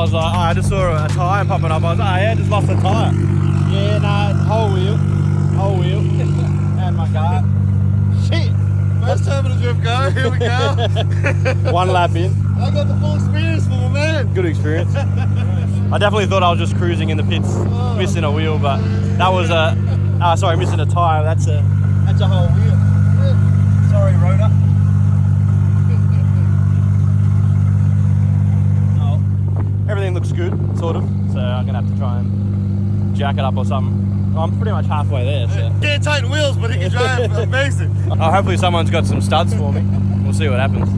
I was like, oh, I just saw a tyre popping up. I was like, oh yeah, just lost a tyre. Yeah, no, whole wheel. And my car. Shit. First time in a drift car, here we go. 1 lap in. I got the full experience for my man. Good experience. I definitely thought I was just cruising in the pits, missing a wheel, but that was missing a tyre. That's a whole wheel. Sorry, Rhoda. Oh, everything looks good, sort of. So I'm gonna have to try and jack it up or something. I'm pretty much halfway there. So. Can't tighten wheels, but he can drive amazing. Hopefully someone's got some studs for me. We'll see what happens.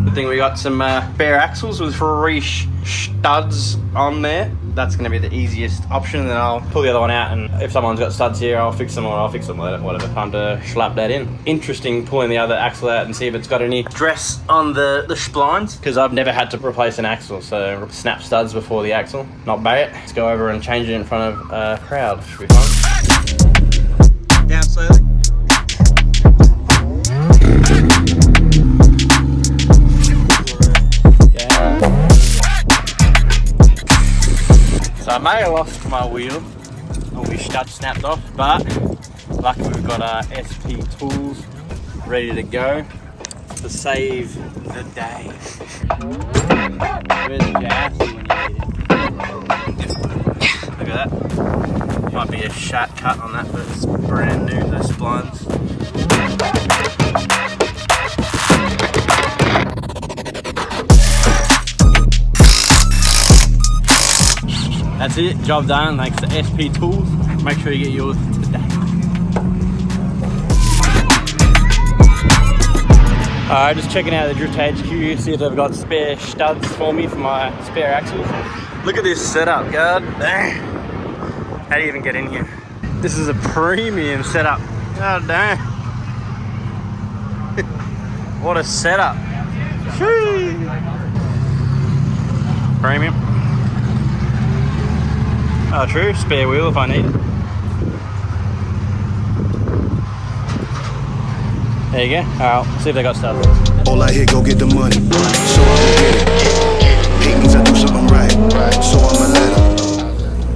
Good thing we got some bare axles with 3 studs on there. That's going to be the easiest option, and then I'll pull the other one out, and if someone's got studs here, I'll fix them, or I'll fix them, whatever. Time to slap that in. Interesting pulling the other axle out and see if it's got any stress on the splines, because I've never had to replace an axle, so snap studs before the axle. Not bad. Let's go over and change it in front of a crowd. Should be fun. Down slowly. So I may have lost my wheel, or my stud snapped off, but luckily we've got our SP tools ready to go to save the day. Where's the gas when you need it? Look at that. Might be a shat cut on that, but it's brand new, those splines. That's it, job done, thanks to SP Tools. Make sure you get yours today. Alright, just checking out the Drift HQ, see if they've got spare studs for me for my spare axles. Look at this setup, god dang. How do you even get in here? This is a premium setup. God dang. What a setup. Sheesh. Premium. Oh, true. Spare wheel if I need it. There you go. Alright, see if they got stuff. All I hear, go get the money. So I'ma get it. Hate means I do something right. So I'ma let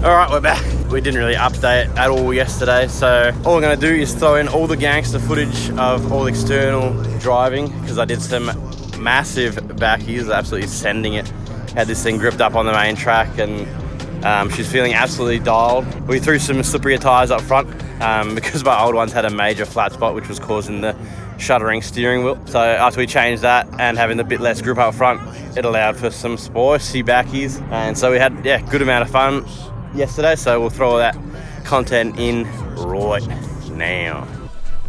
her. Alright, we're back. We didn't really update at all yesterday, so all I'm going to do is throw in all the gangster footage of all external driving, because I did some massive backies, absolutely sending it. Had this thing gripped up on the main track, and she's feeling absolutely dialed. We threw some slipperier tyres up front because my old ones had a major flat spot which was causing the shuddering steering wheel. So after we changed that and having a bit less grip up front, it allowed for some spicy backies. And so we had, good amount of fun yesterday, so we'll throw all that content in right now.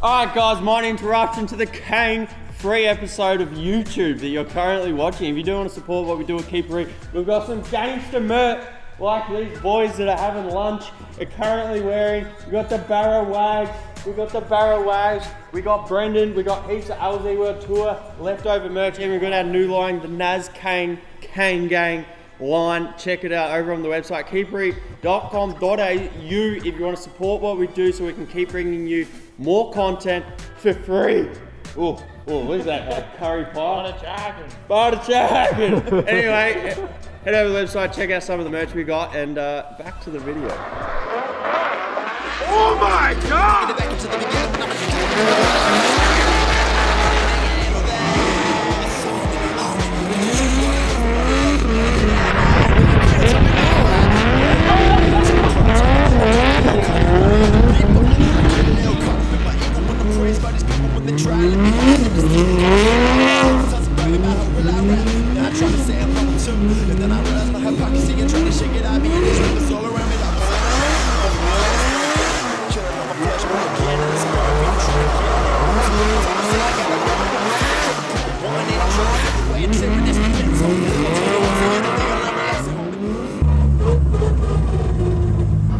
Alright guys, minor interruption to the Kang free episode of YouTube that you're currently watching. If you do want to support what we do at Keep Reet, we've got some gangster merch like these boys that are having lunch are currently wearing. We got the Barra Wags, we got Brendan, we got heaps of Aussie World Tour leftover merch, and we've got our new line, the Naz Kang Gang line. Check it out over on the website keepreet.com.au if you want to support what we do so we can keep bringing you more content for free. Oh, what is that? Like curry pie? Butter chicken. Anyway, head over to the website, check out some of the merch we got, and back to the video. Oh my god!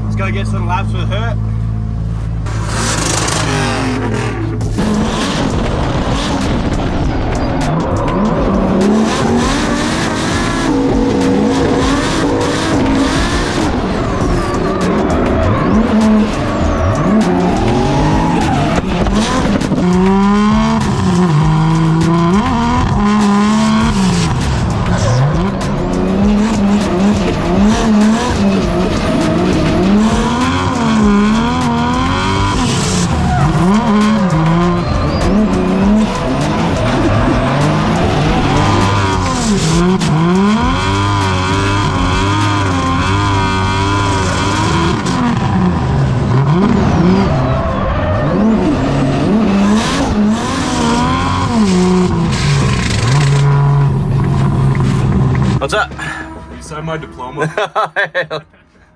Let's go get some laps with Hert. my diploma.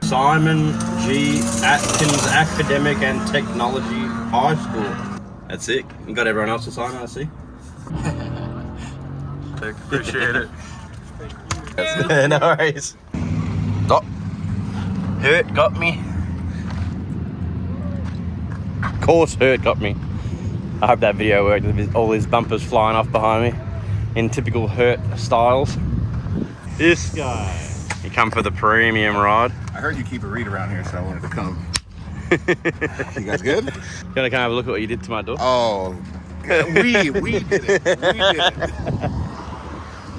Simon G. Atkins Academic and Technology High School. That's it. You got everyone else to sign, I see. Appreciate it. No worries. Oh, Hert got me. Of course, Hert got me. I hope that video worked with all his bumpers flying off behind me in typical Hert styles. This guy. You come for the premium ride. I heard you keep a Reet around here, so I wanted to come. You guys good? You wanna come have a look at what you did to my door? Oh, we did it. We did it.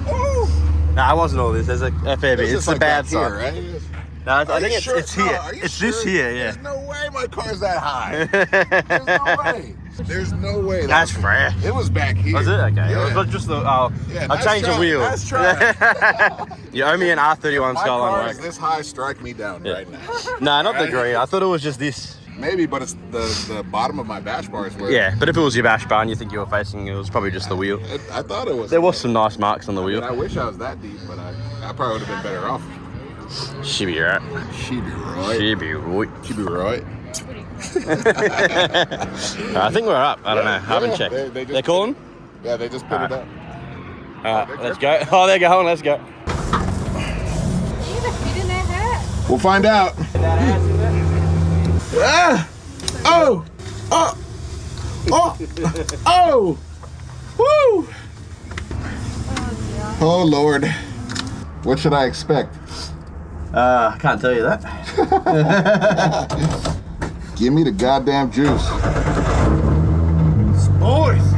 Woo! No, it wasn't all this. There's a fair bit. It's the bad side. Here, right? No, I think sure? it's here. Are you It's sure? this here, yeah. There's no way my car's that high. There's no way. There's no way. That's fresh. It was back here. Was it? Okay. Yeah. It was just the. Yeah, I changed the wheel. Nice try. You owe me an R31 My Skyline car is Wagon. this high. Strike me down right now. No, not the Right? green. I thought it was just this. Maybe, but it's the bottom of my bash bar is where. Yeah, but if it was your bash bar and you think you were facing, it was probably just the wheel. I thought it was. There was some nice marks on the I wheel. wish I was that deep, but I probably would have been better off. She be right. She be right. She be right. She be right. I think we're up. I don't know. I haven't checked. They're calling? Yeah, they just put it up. Alright, let's go. Oh, they're going. Let's go. We'll find out. Ah! Oh! Oh! Oh! Oh! Woo! Oh Lord. What should I expect? I can't tell you that. Give me the goddamn juice. Spicy.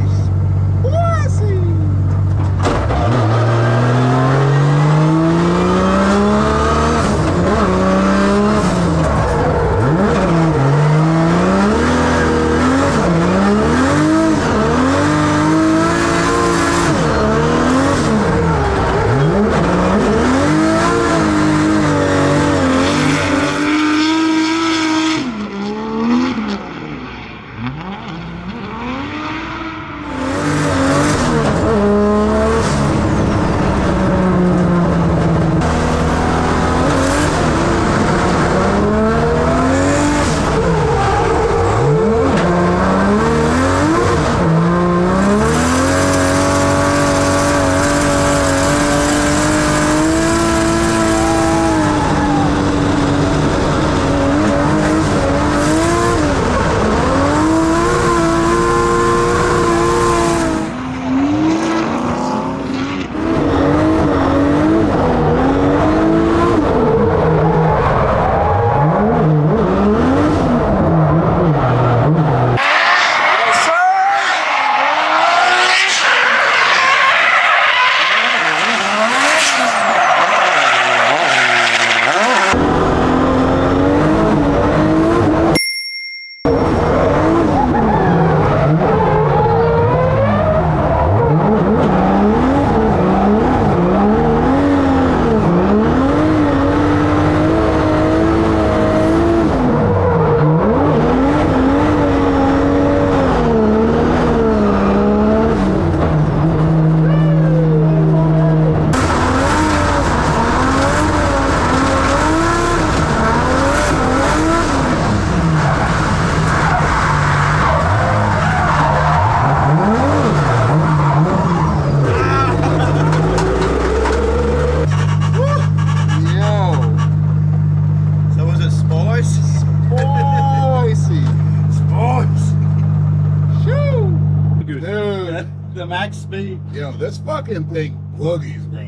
The max speed. Yo, this fucking thing boogies, bro.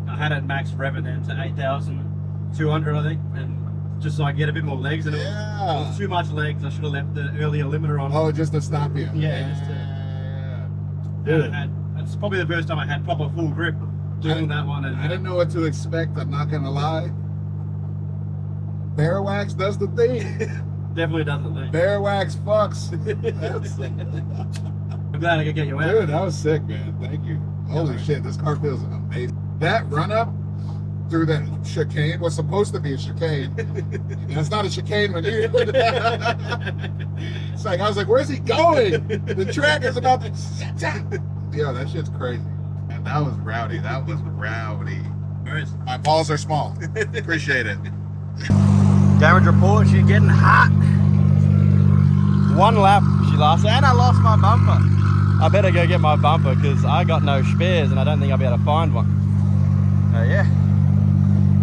I had it max revving then to 8,200, I think, and just so I get a bit more legs. And it was too much legs. I should have left the earlier limiter on. Oh, just to stop you. Yeah, just to. It's probably the first time I had proper full grip doing that one. And I didn't know what to expect. I'm not gonna lie. Bear wax does the thing. definitely does the thing. Bear wax fucks. I'm glad I could get you out. Dude, that was sick, man. Thank you. Holy shit, this car feels amazing. That run up through that chicane was supposed to be a chicane. And it's not a chicane when you. It's like, I was like, where's he going? The track is about to. Yo, that shit's crazy. And that was rowdy. That was rowdy. My balls are small. Appreciate it. Damage report, she's getting hot. 1 lap she lasted, and I lost my bumper. I better go get my bumper because I got no spares and I don't think I'll be able to find one. Yeah.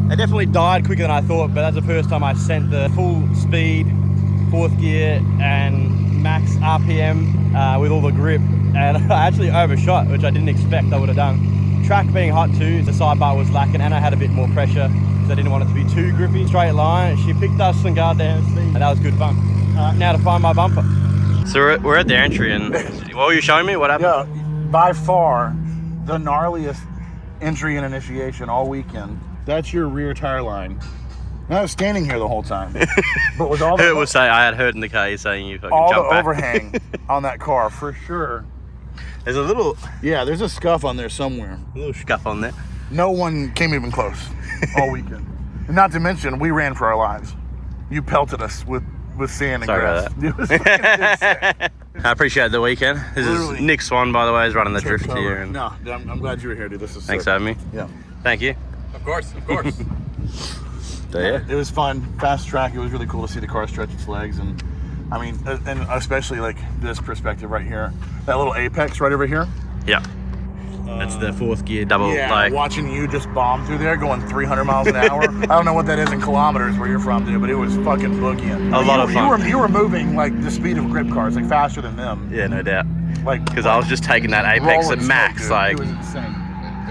They definitely died quicker than I thought, but that's the first time I sent the full speed, 4th gear and max RPM with all the grip, and I actually overshot, which I didn't expect I would have done. Track being hot too, the sidebar was lacking and I had a bit more pressure because I didn't want it to be too grippy. Straight line, she picked us some goddamn speed and that was good fun. Now to find my bumper. So we're at the entry and what were you showing me? What happened? Yeah, by far the gnarliest entry and initiation all weekend. That's your rear tire line. And I was standing here the whole time. But with all the Hert was saying, I had Hert in the car, he's saying you fucking all jump the back. overhang on that car for sure. There's a little Yeah, there's a scuff on there somewhere. scuff on there. No one came even close all weekend. And not to mention, we ran for our lives. You pelted us with sand and Sorry grass. about It was fucking sick. I appreciate the weekend. This Literally. is Nick Swan, by the way, is running the Took drift over. here. And No, I'm glad you were here, dude. This is thanks sick. for having me. Yeah. Thank you. Of course, of course. So yeah. It was fun, fast track. It was really cool to see the car stretch its legs, and I mean, and especially like this perspective right here, that little apex right over here. Yeah. That's the 4th gear double. Yeah, like, watching you just bomb through there, going 300 miles an hour. I don't know what that is in kilometers where you're from, dude, but it was fucking boogieing. A lot of fun. You were moving like the speed of grip cars, like faster than them. yeah, no doubt. Like Because I was just taking that apex rolling at max, smoke, dude. like It was insane.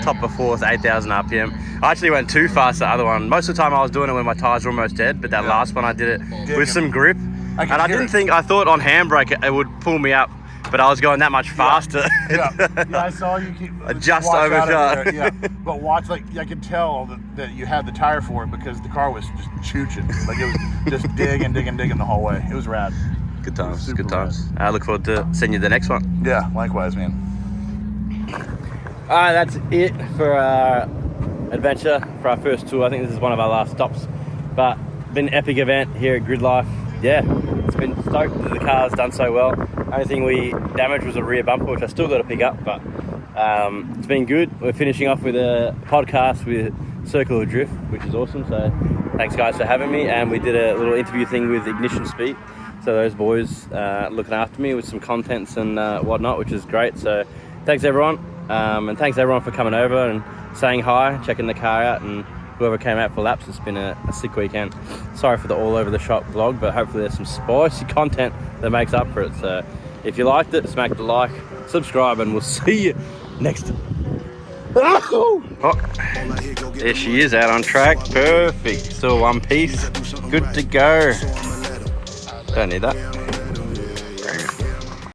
top of 4th, 8,000 RPM. I actually went too fast the other one. Most of the time I was doing it when my tires were almost dead, but that last one I did it with some grip. I could And I hear didn't it. think, I thought on handbrake it would pull me up, but I was going that much faster. Yeah, I saw you keep Just watch out overshot. over there, yeah, but watch, like I could tell that you had the tire for it because the car was just chooching. Like it was just digging the whole way. It was rad. Good times, Super good times. I look forward to seeing you the next one. Yeah, likewise, man. Alright, that's it for our adventure, for our first tour. I think this is one of our last stops. But been an epic event here at Grid Life. Yeah, it's been stoked that the car's done so well. Only thing we damaged was a rear bumper, which I still got to pick up, but it's been good. We're finishing off with a podcast with Circular Drift, which is awesome. So thanks guys for having me. And we did a little interview thing with Ignition Speed. So those boys looking after me with some contents and whatnot, which is great. So thanks everyone. And thanks everyone for coming over and saying hi, checking the car out, and whoever came out for laps. It's been a sick weekend. Sorry for the all over the shop vlog, but hopefully there's some spicy content that makes up for it. So if you liked it, smack the like, subscribe, and we'll see you next time. Oh, there she is out on track. Perfect. Still one piece. Good to go. Don't need that.